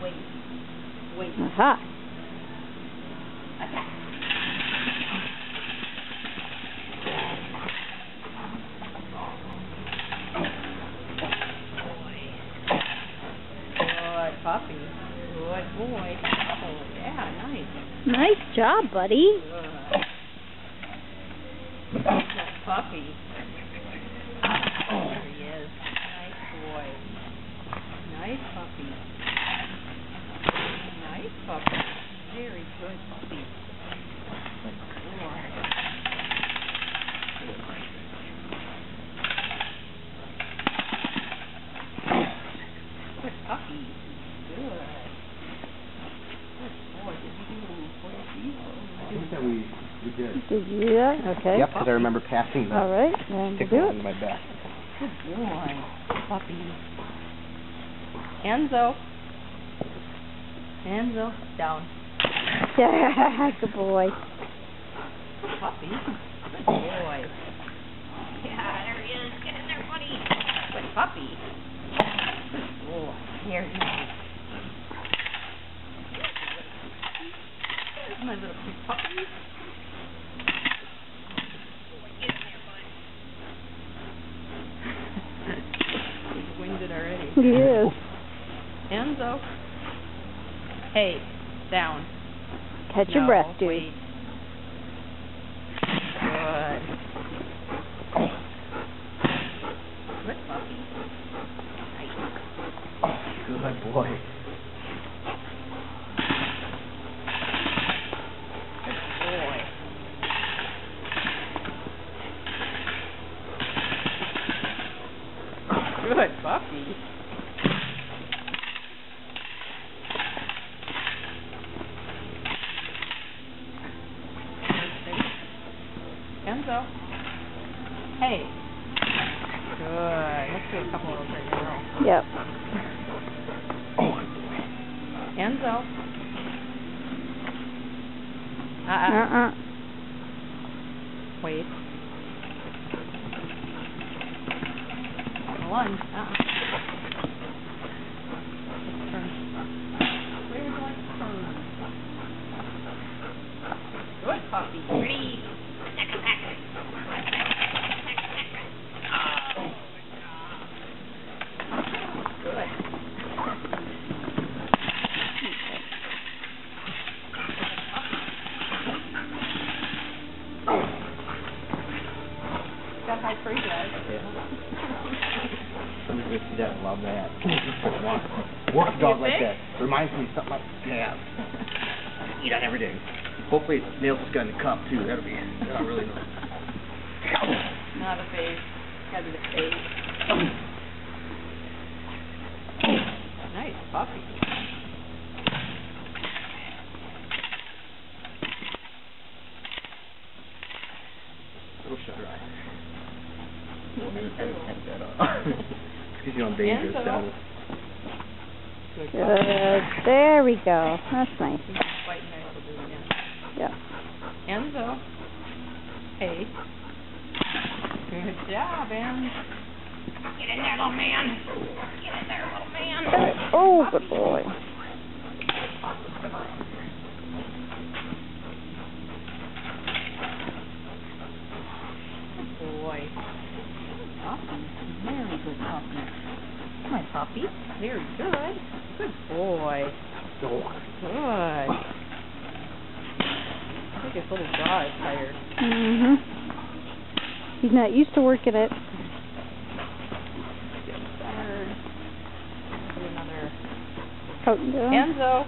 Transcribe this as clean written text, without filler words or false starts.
Wait. Wait. Aha. Attack. Good puppy. Good boy. Oh, yeah, nice. Nice job, buddy. Good. Good puppy. There he is. Nice boy. Nice puppy. Nice puppy. Very good puppy. Good boy. Good puppy. Good. Good boy. Did you do what you I think that we did. Did you do that? Okay. Yep, because I remember passing the All right, then tickle we'll do into my back. Good boy. Puppy. Enzo. Enzo. Down. it. Yeah, good boy. Puppy. Good boy. Yeah, there he is. Get in there, buddy. Good puppy. Good boy. There he is. There's my little cute puppy. Get in there, bud. He's winded already. He is. Enzo. Hey, down. Catch your No, breath, dude. wait. Good. Good puppy. Nice. Good boy. Good boy. Good puppy. Enzo. Hey. Good. Let's do a couple of those right in a row. Yep. Enzo. Wait. One. Turn. Where do I turn? Good puppy. Ready. Good. Got high free guys. Somebody would see that and love that. Work a dog like that. Reminds me of something like calves. Eat on every day. Hopefully it nails this guy in the cup too. That'll be really nice. Not a face. Gotta be the face. Nice puppy. Little shutter eye. Because you're on dangerous Enzo. down. Good puppy. Good. There we go. That's nice. He's fighting there, so do it again. Yeah. Enzo. Hey. Good job, Enzo. Get in there, little man. Get in there, little man. Oh, good boy. Good boy. Puppy. Very good puppy. Come on, puppy. Very good. Good boy. Good. I think his little jaw is tired. Mhm. He's not used to working it. Get centered. Put another. Out and down. Enzo.